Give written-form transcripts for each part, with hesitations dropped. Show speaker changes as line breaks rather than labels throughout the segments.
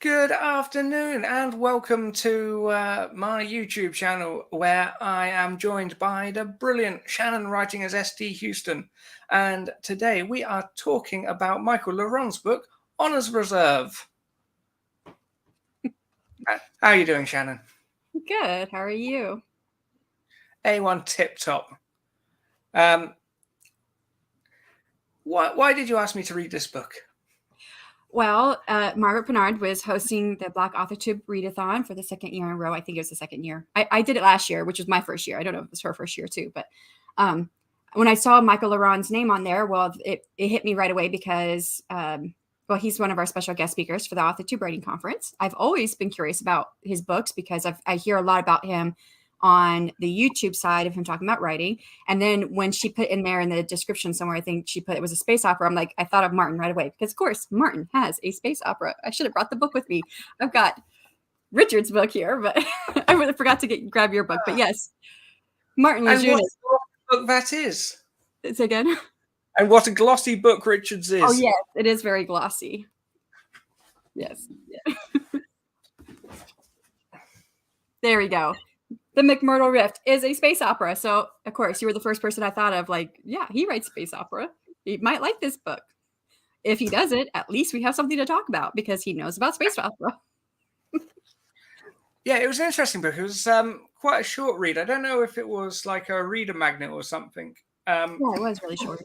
Good afternoon and welcome to my YouTube channel where I am joined by the brilliant Shanon writing as S.T. Huston. And today we are talking about Michael La Ronn's book, Honours Reserve. How are you doing, Shanon?
Good. How are you?
A1 tip-top. Why did you ask me to read this book?
Well, Margaret Bernard was hosting the Black Authortubers readathon for the second year in a row. I think it was the second year. I did it last year, which was my first year. I don't know if it was her first year too, but when I saw Michael La Ronn's name on there, well, it hit me right away because, he's one of our special guest speakers for the Authortube Writing Conference. I've always been curious about his books because I hear a lot about him on the YouTube side of him talking about writing. And then when she put in there in the description somewhere, I think she put it was a space opera. I'm like, I thought of Martin right away because, of course, Martin has a space opera. I should have brought the book with me. I've got Richard's book here, but I really forgot to grab your book. But yes, Martin was
what book that is?
It's again.
And what a glossy book Richard's is.
Oh, yes, it is very glossy. Yes. Yeah. There we go. The McMurdo Rift is a space opera. So, of course, you were the first person I thought of. Like, yeah, he writes space opera. He might like this book. If he doesn't, at least we have something to talk about because he knows about space opera.
Yeah, it was an interesting book. It was quite a short read. I don't know if it was like a reader magnet or something.
Yeah, it was really short.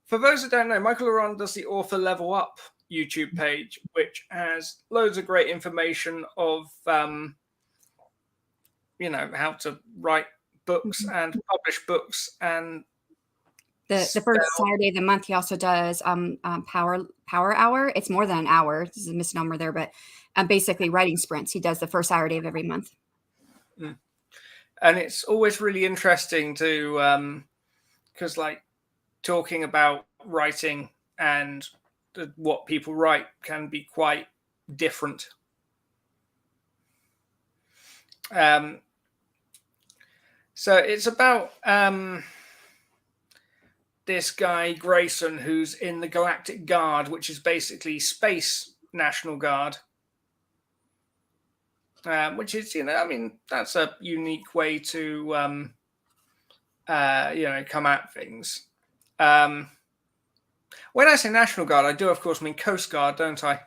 For those that don't know, Michael La Ronn does the Author Level Up YouTube page, which has loads of great information of how to write books and publish books. And
the first Saturday of the month, he also does Power Hour. It's more than an hour. This is a misnomer there, but basically writing sprints. He does the first Saturday of every month.
And it's always really interesting to because talking about writing and what people write can be quite different. So it's about this guy, Grayson, who's in the Galactic Guard, which is basically Space National Guard. Which is, that's a unique way to, come at things. When I say National Guard, I do, of course, mean Coast Guard, don't I?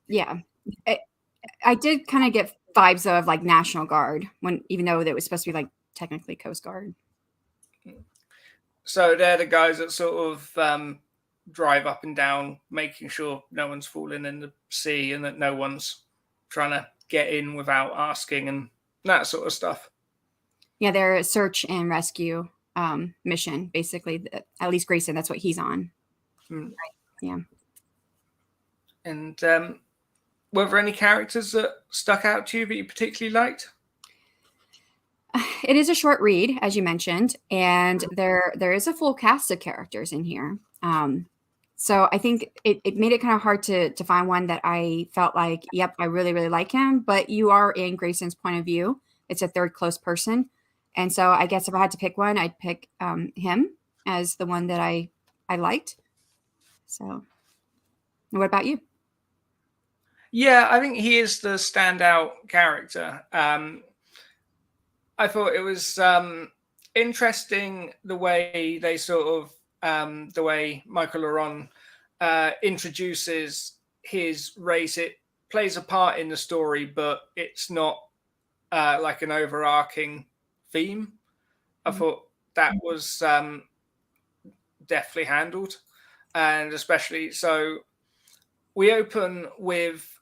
Yeah. I did kind of get vibes of like National Guard even though it was supposed to be like technically Coast Guard.
So they're the guys that sort of drive up and down, making sure no one's falling in the sea and that no one's trying to get in without asking and that sort of stuff.
Yeah, they're a search and rescue mission, basically. At least Grayson, that's what he's on. Right. Yeah.
And were there any characters that stuck out to you that you particularly liked?
It is a short read, as you mentioned, and there is a full cast of characters in here. So I think it made it kind of hard to find one that I felt like, yep, I really, really like him. But you are in Grayson's point of view. It's a third close person. And so I guess if I had to pick one, I'd pick him as the one that I liked. So what about you?
Yeah, I think he is the standout character. I thought it was interesting the way they sort of the way Michael La Ronn introduces his race. It plays a part in the story, but it's not like an overarching theme. I thought that was definitely handled, and especially so. We open with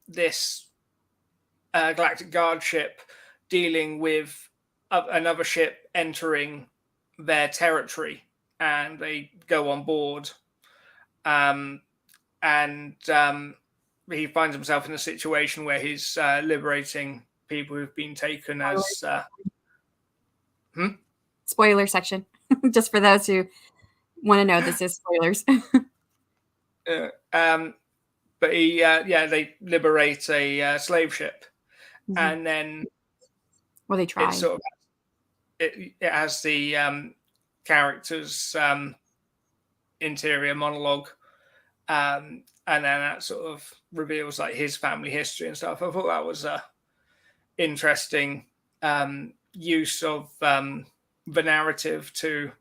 this Galactic Guard ship dealing with another ship entering their territory, and they go on board. And he finds himself in a situation where he's liberating people who've been taken as...
Spoiler section. Just for those who want to know, this is spoilers.
But they liberate a slave ship. And then...
Well, they try.
It has the character's interior monologue and then that sort of reveals like his family history and stuff. I thought that was a interesting use of the narrative too,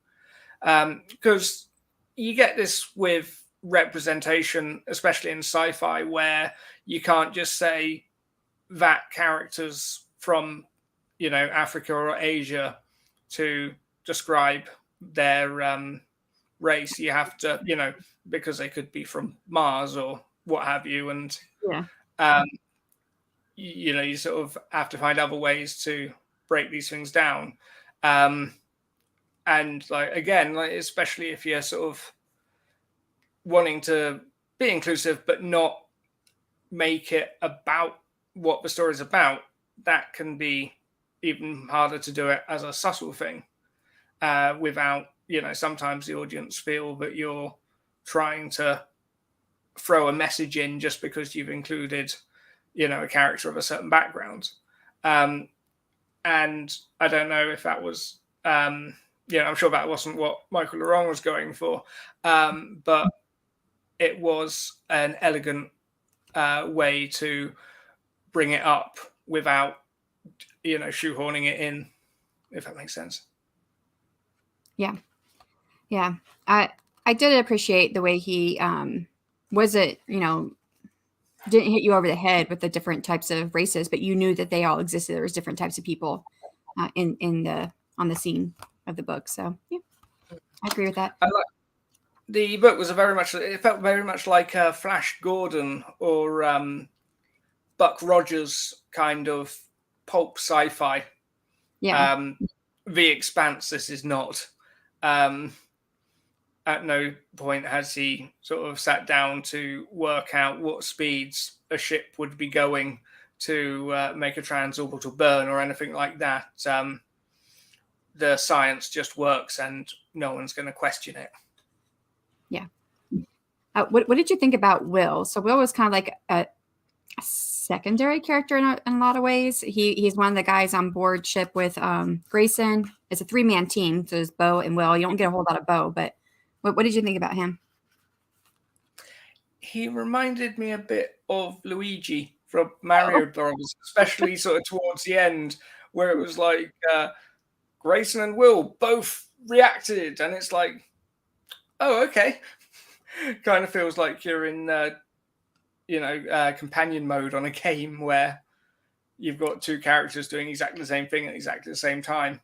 because you get this with representation, especially in sci-fi, where you can't just say that characters from, you know, Africa or Asia to describe their race. You have to, you know, because they could be from Mars or what have you, and
Yeah.
you know, you sort of have to find other ways to break these things down. And like again, like especially if you're sort of wanting to be inclusive but not make it about what the story's about, that can be even harder to do it as a subtle thing, without, you know, sometimes the audience feel that you're trying to throw a message in just because you've included, you know, a character of a certain background. And I don't know if that was, I'm sure that wasn't what Michael La Ronn was going for, but it was an elegant way to bring it up without, you know, shoehorning it in, if that makes sense.
Yeah. Yeah. I did appreciate the way he wasn't, you know, didn't hit you over the head with the different types of races, but you knew that they all existed. There was different types of people in the on the scene of the book. So yeah, I agree with that.
The book was it felt very much like Flash Gordon or Buck Rogers kind of pulp sci-fi.
Yeah.
The Expanse, this is not. At no point has he sort of sat down to work out what speeds a ship would be going to make a transorbital burn or anything like that. The science just works and no one's going to question it.
Yeah. What did you think about Will? So Will was kind of like a secondary character in a lot of ways. He's one of the guys on board ship with Grayson. It's a 3-man team, so there's Bo and Will. You don't get a whole lot of Bo, but what did you think about him?
He reminded me a bit of Luigi from Mario Bros, especially sort of towards the end, where it was like Grayson and Will both reacted, and it's like, oh, okay. Kind of feels like you're in, companion mode on a game where you've got two characters doing exactly the same thing at exactly the same time.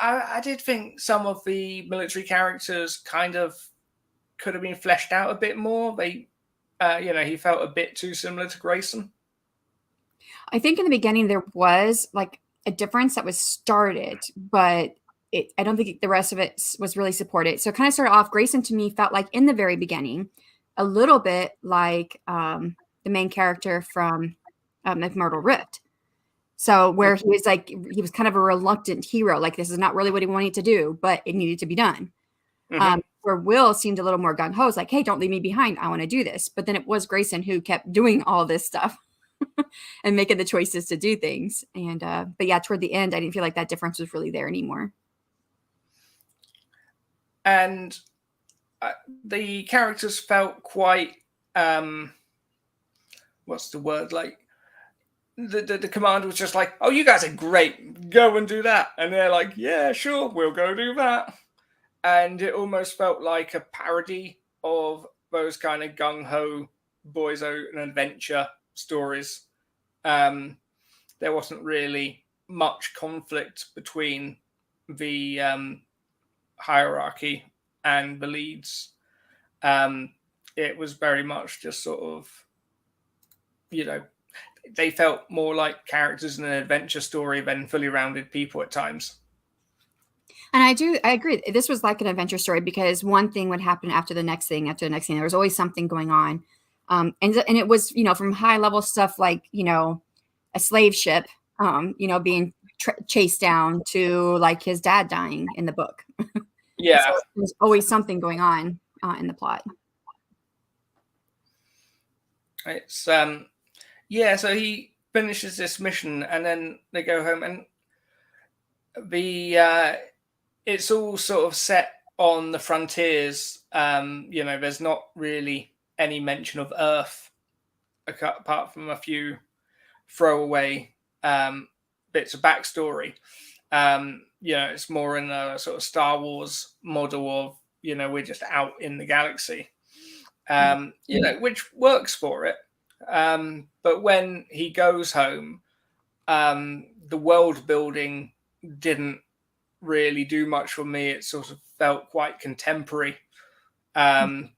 I did think some of the military characters kind of could have been fleshed out a bit more. They, he felt a bit too similar to Grayson.
I think in the beginning there was like a difference that was started, but I don't think the rest of it was really supported. So it kind of started off. Grayson to me felt like in the very beginning, a little bit like the main character from McMurdo Rift. So where he was kind of a reluctant hero, like this is not really what he wanted to do, but it needed to be done. Mm-hmm. Where Will seemed a little more gung ho, like, hey, don't leave me behind. I want to do this. But then it was Grayson who kept doing all this stuff and making the choices to do things. And but yeah, toward the end, I didn't feel like that difference was really there anymore.
And the characters felt quite what's the word, like the commander was just like, oh, you guys are great, go and do that, and they're like, yeah, sure, we'll go do that. And it almost felt like a parody of those kind of gung-ho boys out and adventure stories. There wasn't really much conflict between the hierarchy and the leads. It was very much just sort of, they felt more like characters in an adventure story than fully rounded people at times.
And I agree. This was like an adventure story because one thing would happen after the next thing, There was always something going on. And it was, from high level stuff like, a slave ship, being chased down to like his dad dying in the book.
Yeah.
So there's always something going on in the plot.
It's, so he finishes this mission and then they go home and it's all sort of set on the frontiers, there's not really any mention of Earth apart from a few throwaway bits of backstory. It's more in a sort of Star Wars model of, we're just out in the galaxy, which works for it. But when he goes home, the world building didn't really do much for me. It sort of felt quite contemporary, somewhat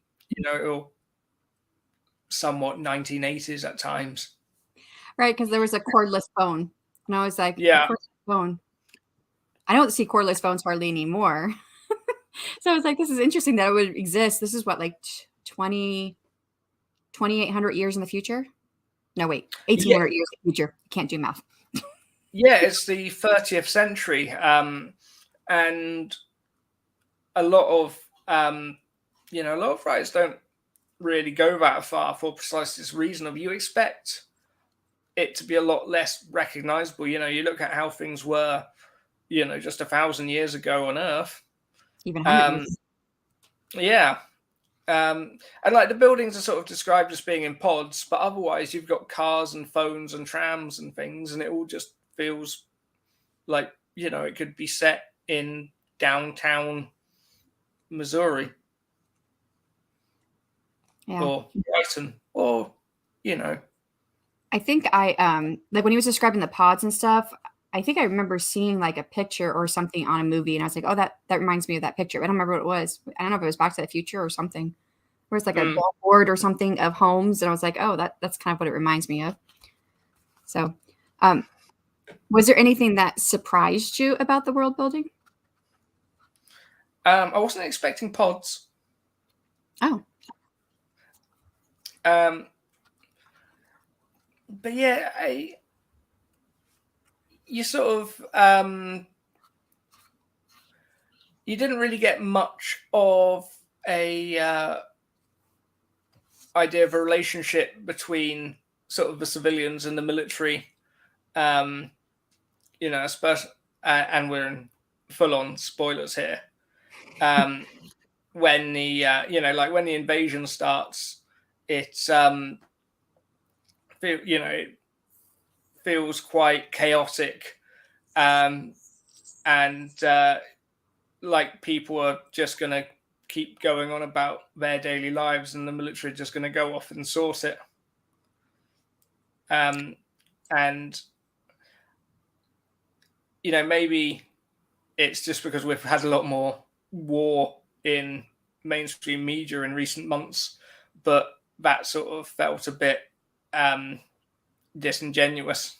1980s at times.
Right, because there was a cordless phone, and I was like,
yeah,
a cordless phone. I don't see cordless phones hardly anymore. So I was like, this is interesting that it would exist. This is what, like 2,800 years in the future? No, wait, 1,800 years in the future. I can't do math.
Yeah, it's the 30th century, and a lot of writers don't really go that far for precisely this reason of you expect it to be a lot less recognizable. You look at how things were, just 1,000 years ago on Earth.
Even 100 years.
Yeah. And like the buildings are sort of described as being in pods, but otherwise you've got cars and phones and trams and things, and it all just feels like, it could be set in downtown Missouri.
Yeah.
Or Brighton, or,
I think like when he was describing the pods and stuff, I think I remember seeing like a picture or something on a movie, and I was like, oh, that reminds me of that picture. I don't remember what it was. I don't know if it was Back to the Future or something. Where it's like a billboard or something of homes, and I was like, oh, that's kind of what it reminds me of. So, was there anything that surprised you about the world building?
I wasn't expecting pods.
Oh.
But yeah, you sort of you didn't really get much of a idea of a relationship between sort of the civilians and the military. Especially, and we're in full-on spoilers here. When the when the invasion starts, it's it feels quite chaotic, and like people are just going to keep going on about their daily lives, and the military are just going to go off and source it. And maybe it's just because we've had a lot more war in mainstream media in recent months, but that sort of felt a bit disingenuous.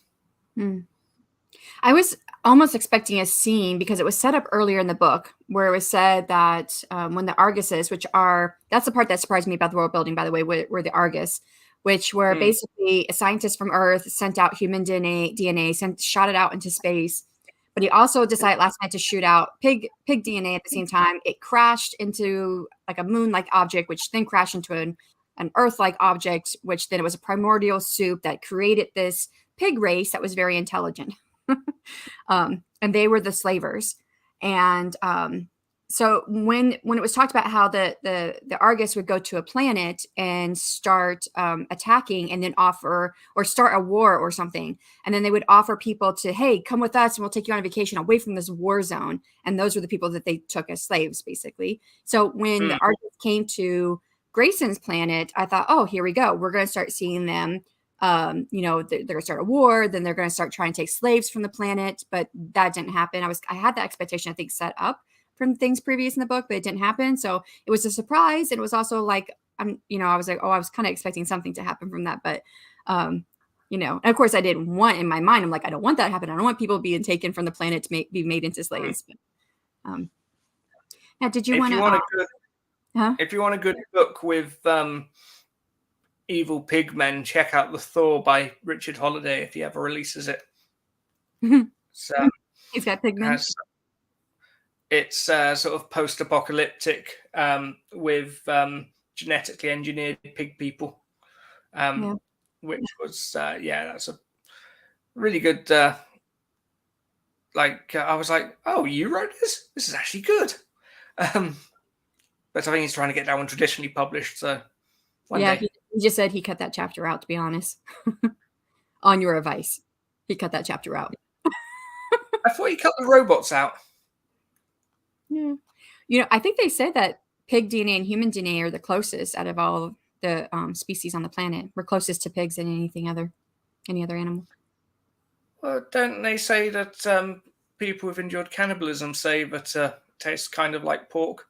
I was almost expecting a scene, because it was set up earlier in the book where it was said that when the Arguses, that's the part that surprised me about the world building, by the way, were the Argus, which were basically a scientist from Earth sent out human DNA, shot it out into space. But he also decided last night to shoot out pig DNA at the same time. It crashed into like a moon-like object, which then crashed into an Earth-like object, which then it was a primordial soup that created this pig race that was very intelligent. And they were the slavers. And so when it was talked about how the Argus would go to a planet and start attacking, and then offer or start a war or something, and then they would offer people to, hey, come with us and we'll take you on a vacation away from this war zone. And those were the people that they took as slaves, basically. So when the Argus came to Grayson's planet, I thought, oh, here we go. We're going to start seeing them. They're going to start a war. Then they're going to start trying to take slaves from the planet. But that didn't happen. I had that expectation, I think, set up from things previous in the book, but it didn't happen. So it was a surprise. And it was also like, I was like, oh, I was kind of expecting something to happen from that. But, and of course I didn't want, in my mind, I'm like, I don't want that to happen. I don't want people being taken from the planet to be made into slaves. But, now, did you want to?
If you want a good book with evil pigmen, check out The Thaw by Richard Holiday if he ever releases it. So
he's got pigmen.
It's sort of post-apocalyptic with genetically engineered pig people, which was that's a really good. I was like, oh, you wrote this? This is actually good. But I think he's trying to get that one traditionally published. So one
Yeah,
day.
he just said he cut that chapter out, to be honest. On your advice, he cut that chapter out.
I thought he cut the robots out.
Yeah. I think they said that pig DNA and human DNA are the closest out of all the species on the planet. We're closest to pigs than any other animal.
Well, don't they say that people who've endured cannibalism say that it tastes kind of like pork?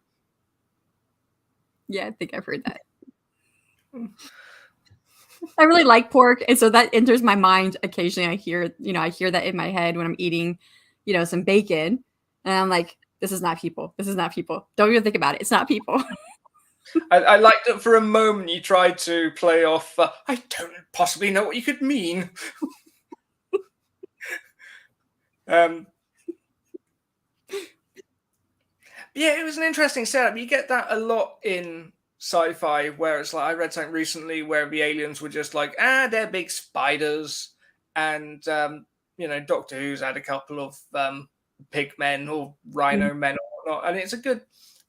Yeah, I think I've heard that. I really like pork, and so that enters my mind occasionally. I hear that in my head when I'm eating, some bacon, and I'm like, this is not people. This is not people. Don't even think about it. It's not people.
I liked that for a moment you tried to play off, I don't possibly know what you could mean. Yeah, it was an interesting setup. You get that a lot in sci-fi, where it's like, I read something recently where the aliens were just like, they're big spiders, and Doctor Who's had a couple of pig men or rhino men or whatnot, and it's a good,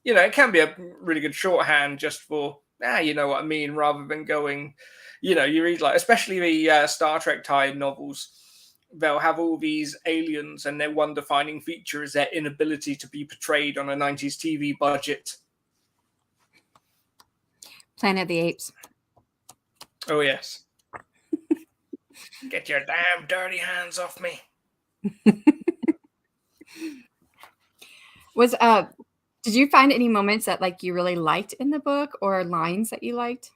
it can be a really good shorthand just for you know what I mean, rather than going, you read like, especially the Star Trek tie novels. They'll have all these aliens, and their one defining feature is their inability to be portrayed on a 90s TV budget.
Planet of the Apes.
Oh, yes. Get your damn dirty hands off me.
Did you find any moments that like you really liked in the book, or lines that you liked?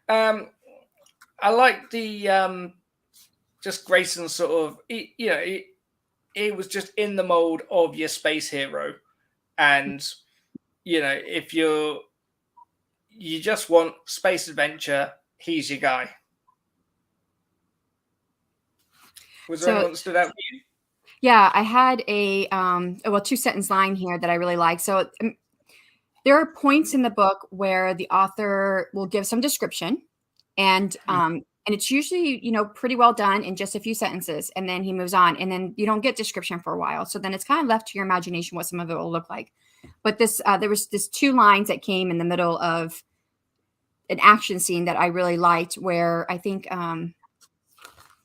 I like the just Grayson sort of, it was just in the mold of your space hero. And, if you just want space adventure, he's your guy. Was there anyone that stood out for you?
Yeah, I had a 2-sentence line here that I really like. So there are points in the book where the author will give some description, and it's usually, pretty well done in just a few sentences, and then he moves on, and then you don't get description for a while. So then it's kind of left to your imagination what some of it will look like. But there was this 2 lines that came in the middle of an action scene that I really liked, where I think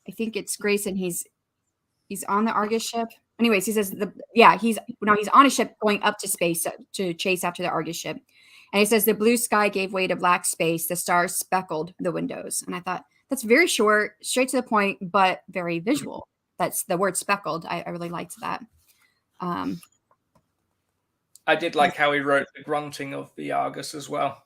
it's Grayson. He's on the Argus ship. Anyways, he says he's on a ship going up to space to chase after the Argus ship. And he says the blue sky gave way to black space. The stars speckled the windows. And I thought, that's very short, straight to the point, but very visual. That's the word speckled. I really liked that.
I did like how he wrote the grunting of the Argus as well.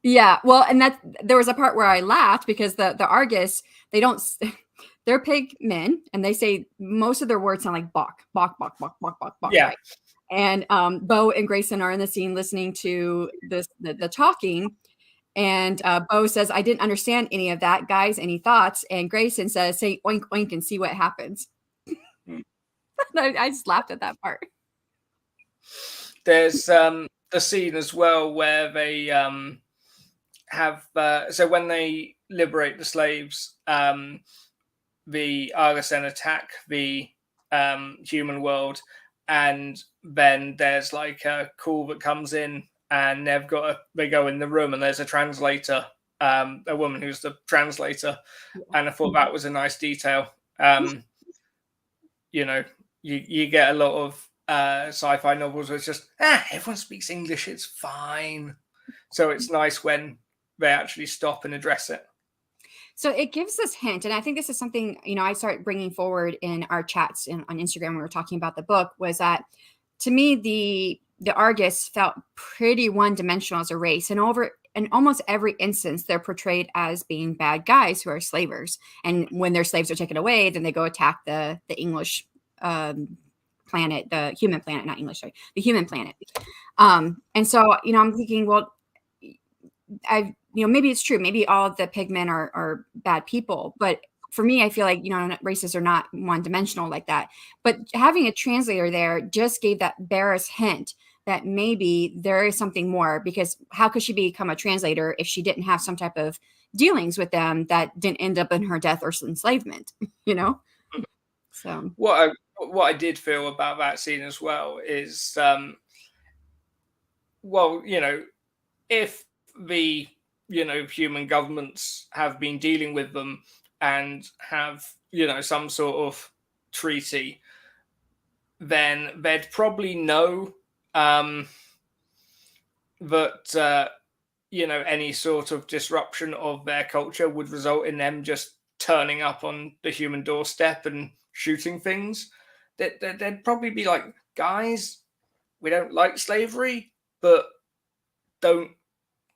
Yeah, well, and there was a part where I laughed because the Argus, they're pig men, and they say most of their words sound like bok, bok, bok, bok, bok, bok, bok.
Yeah.
Right? And Bo and Grayson are in the scene listening to the talking, and Bo says, "I didn't understand any of that, guys. Any thoughts?" And Grayson says, "Say oink oink and see what happens." I just laughed at that part.
There's the scene as well where they have so when they liberate the slaves, the Argus then attack the human world, and then there's like a call that comes in, and they go in the room, and there's a translator, a woman who's the translator, and I thought that was a nice detail. You get a lot of sci-fi novels where it's just everyone speaks English, it's fine. So it's nice when they actually stop and address it.
So it gives this hint, and I think this is something I started bringing forward in our chats on Instagram when we were talking about the book, was that to me the Argus felt pretty one-dimensional as a race, and in almost every instance they're portrayed as being bad guys who are slavers, and when their slaves are taken away, then they go attack the English planet, the human planet, not English, sorry, the human planet. And so I'm thinking, well, maybe it's true. Maybe all of the pigmen are bad people. But for me, I feel like, races are not one-dimensional like that. But having a translator there just gave that barest hint that maybe there is something more, because how could she become a translator if she didn't have some type of dealings with them that didn't end up in her death or enslavement, So
what I did feel about that scene as well is well, if the human governments have been dealing with them and have some sort of treaty, then they'd probably know that any sort of disruption of their culture would result in them just turning up on the human doorstep and shooting things. They'd probably be like, guys, we don't like slavery, but don't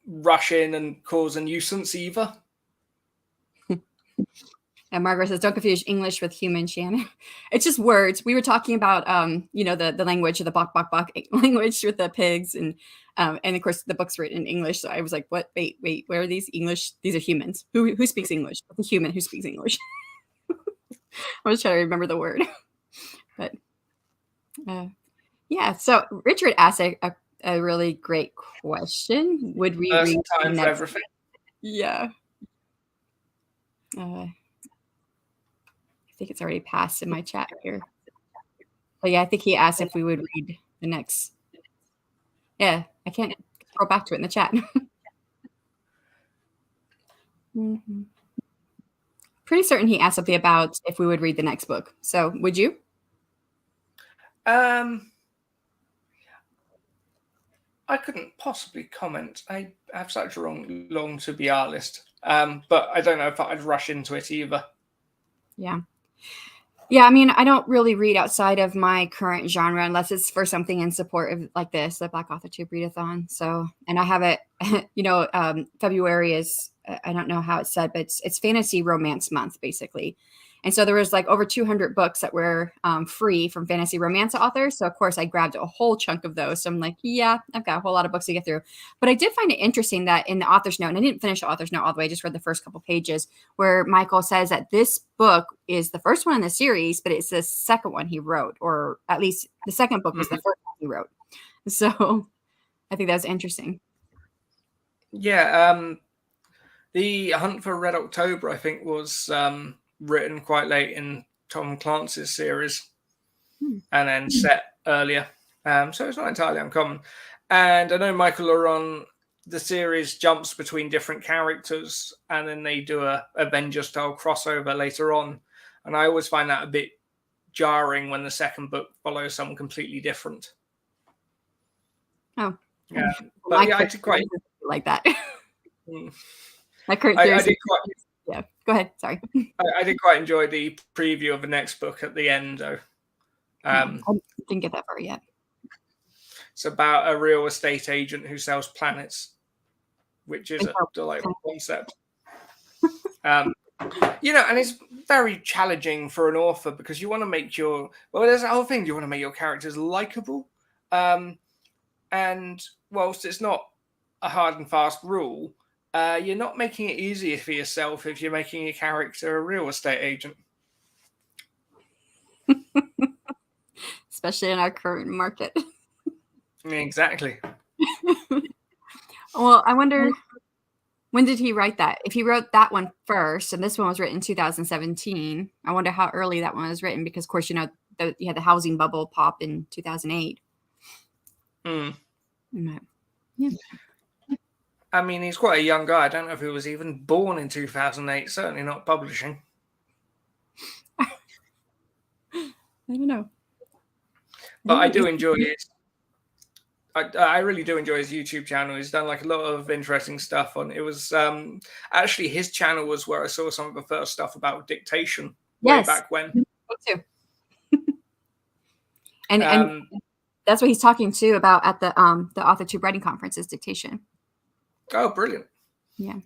rush in and cause a nuisance either.
And Margaret says, don't confuse English with human, Shannon. It's just words. We were talking about, the language of the bok bok bok language with the pigs. And of course, the book's written in English. So I was like, what? Wait, where are these English? These are humans. Who speaks English? The human who speaks English. I was trying to remember the word. But yeah. So Richard asked a really great question. Would we read
time for everything?
Yeah. I think it's already passed in my chat here. But yeah, I think he asked if we would read the next. Yeah, I can't scroll back to it in the chat. Mm-hmm. Pretty certain he asked something about if we would read the next book. So would you?
I couldn't possibly comment. I have such a long to be our list. But I don't know if I'd rush into it either.
Yeah. Yeah, I mean, I don't really read outside of my current genre unless it's for something in support of like this, the Black Authortube readathon. So, and I have it, February is, I don't know how it's said, but it's fantasy romance month, basically. And so there was like over 200 books that were free from fantasy romance authors. So of course I grabbed a whole chunk of those. So I'm like, yeah, I've got a whole lot of books to get through. But I did find it interesting that in the author's note, and I didn't finish the author's note all the way, I just read the first couple pages, where Michael says that this book is the first one in the series, but it's the second one he wrote, or at least the second book was the first one he wrote. So I think that was interesting.
Yeah. The Hunt for Red October, I think, was written quite late in Tom Clancy's series and then set earlier. So it's not entirely uncommon. And I know Michael La Ronn, the series jumps between different characters and then they do a Avenger-style crossover later on. And I always find that a bit jarring when the second book follows someone completely different.
Oh.
Yeah. But yeah, I did quite
like that.
I did quite.
Yeah, go ahead. Sorry.
I did quite enjoy the preview of the next book at the end, though.
I didn't get that far yet.
It's about a real estate agent who sells planets, which is a delightful concept. And it's very challenging for an author because you want to make there's a whole thing. You want to make your characters likable. And whilst it's not a hard and fast rule, you're not making it easier for yourself if you're making a character a real estate agent.
Especially in our current market.
Exactly.
Well, I wonder, when did he write that? If he wrote that one first, and this one was written in 2017, I wonder how early that one was written, because, of course, you had the housing bubble pop in 2008. Yeah.
I mean, he's quite a young guy. I don't know if he was even born in 2008. Certainly not publishing.
I don't know.
But I do enjoy his. I really do enjoy his YouTube channel. He's done like a lot of interesting stuff on. It was actually his channel was where I saw some of the first stuff about dictation way back when.
Me too. and that's what he's talking to about at the Authortube writing conference is dictation.
Oh, brilliant!
Yeah.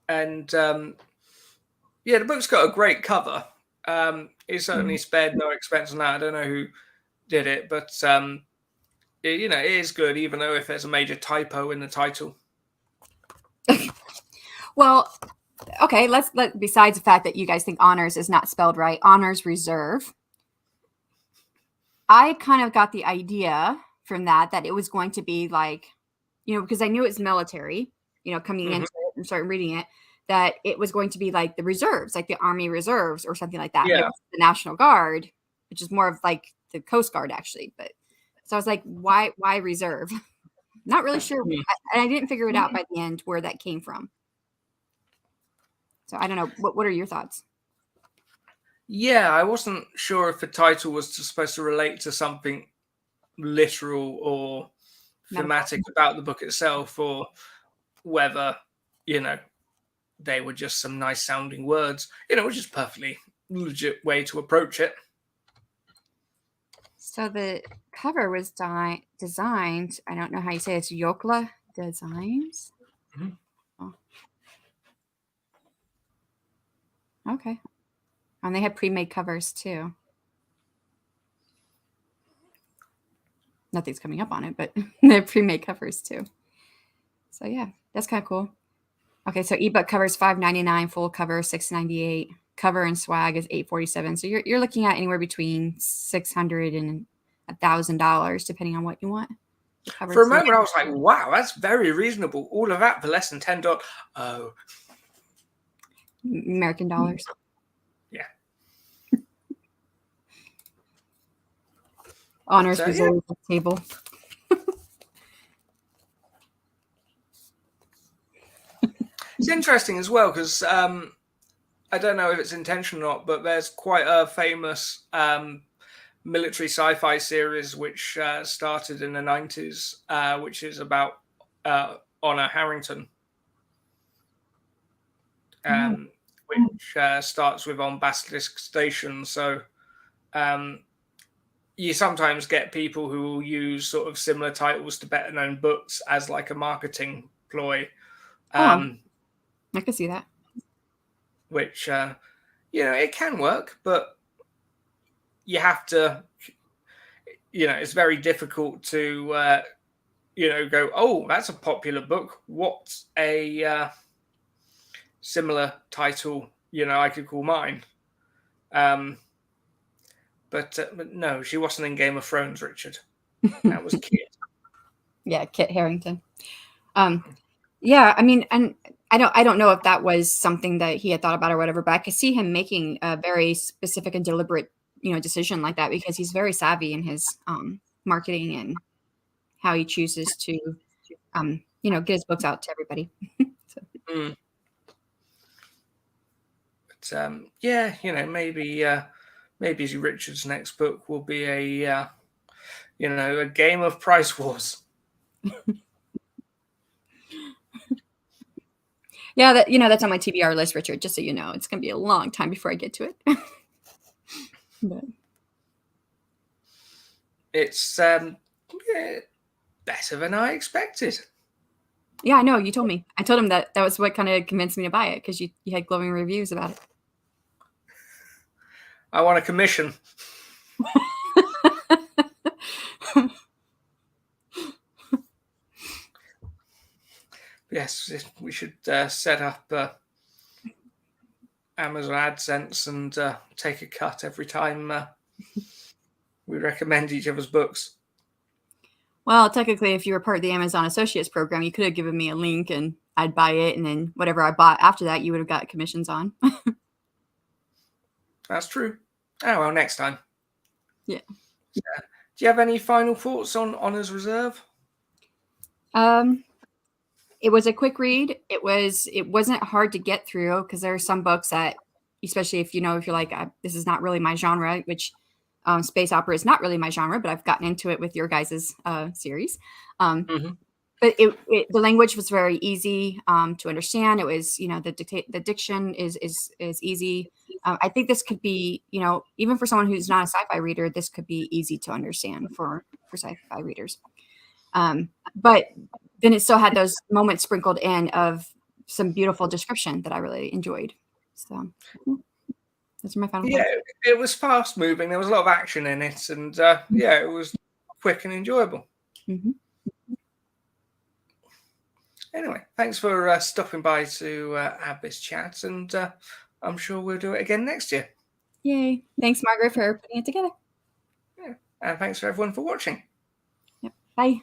The book's got a great cover. It certainly spared no expense on that. I don't know who did it, but it is good, even though if there's a major typo in the title.
Well, okay. Besides the fact that you guys think honors is not spelled right, honors reserve. I kind of got the idea from that it was going to be like, because I knew it's military, coming into it and starting reading it, that it was going to be like the reserves, like the Army Reserves or something like that.
Yeah.
It was the National Guard, which is more of like the Coast Guard, actually. But So I was like, why reserve? Not really sure. I didn't figure it out by the end where that came from. So I don't know. What are your thoughts?
Yeah, I wasn't sure if the title was supposed to relate to something literal or thematic about the book itself, or whether, they were just some nice sounding words, which is a perfectly legit way to approach it.
So the cover was designed, I don't know how you say it, it's Yokla Designs.
Mm-hmm.
Oh. Okay. And they had pre-made covers too. Nothing's coming up on it, but they have pre-made covers too. So yeah, that's kind of cool. Okay, so ebook cover is $5.99, full cover $6.98, cover and swag is $8.47. So you're looking at anywhere between $600 and $1,000, depending on what you want.
For a moment, I was like, "Wow, that's very reasonable. All of that for less than $10." Oh,
American dollars.
Yeah.
Honors reserved at the table.
It's interesting as well because I don't know if it's intentional or not, but there's quite a famous military sci-fi series which started in the 90s, which is about Honor Harrington, which starts with on Basilisk Station. So you sometimes get people who will use sort of similar titles to better known books as like a marketing ploy.
I can see that.
Which, it can work, but you have to, it's very difficult to, go, oh, that's a popular book. What's a similar title, I could call mine. But no, she wasn't in Game of Thrones, Richard. That was Kit.
Yeah, Kit Harington. Yeah, I mean, and I don't know if that was something that he had thought about or whatever, but I could see him making a very specific and deliberate, decision like that because he's very savvy in his marketing and how he chooses to, get his books out to everybody.
So. But yeah, maybe Richard's next book will be a game of price wars.
Yeah, that's on my TBR list, Richard, just so you know. It's going to be a long time before I get to it. But
it's better than I expected.
Yeah, I know. You told me. I told him that was what kind of convinced me to buy it because you had glowing reviews about it.
I want a commission. Yes, we should set up Amazon AdSense and take a cut every time we recommend each other's books.
Well, technically, if you were part of the Amazon Associates program, you could have given me a link and I'd buy it. And then whatever I bought after that, you would have got commissions on.
That's true. Oh, well, next time.
Yeah.
Do you have any final thoughts on Honor's Reserve?
It was a quick read. It wasn't hard to get through because there are some books that, especially if you're like, this is not really my genre, which space opera is not really my genre, but I've gotten into it with your guys' series. But the language was very easy to understand. It was, the diction is easy. I think this could be, even for someone who's not a sci-fi reader, this could be easy to understand for sci-fi readers. But then it still had those moments sprinkled in of some beautiful description that I really enjoyed. So those are my final thoughts.
It was fast moving. There was a lot of action in it, and it was quick and enjoyable.
Mm-hmm.
Anyway, thanks for stopping by to have this chat, and I'm sure we'll do it again next year.
Yay. Thanks, Margaret, for putting it together.
Yeah. And thanks for everyone for watching.
Yep. Bye.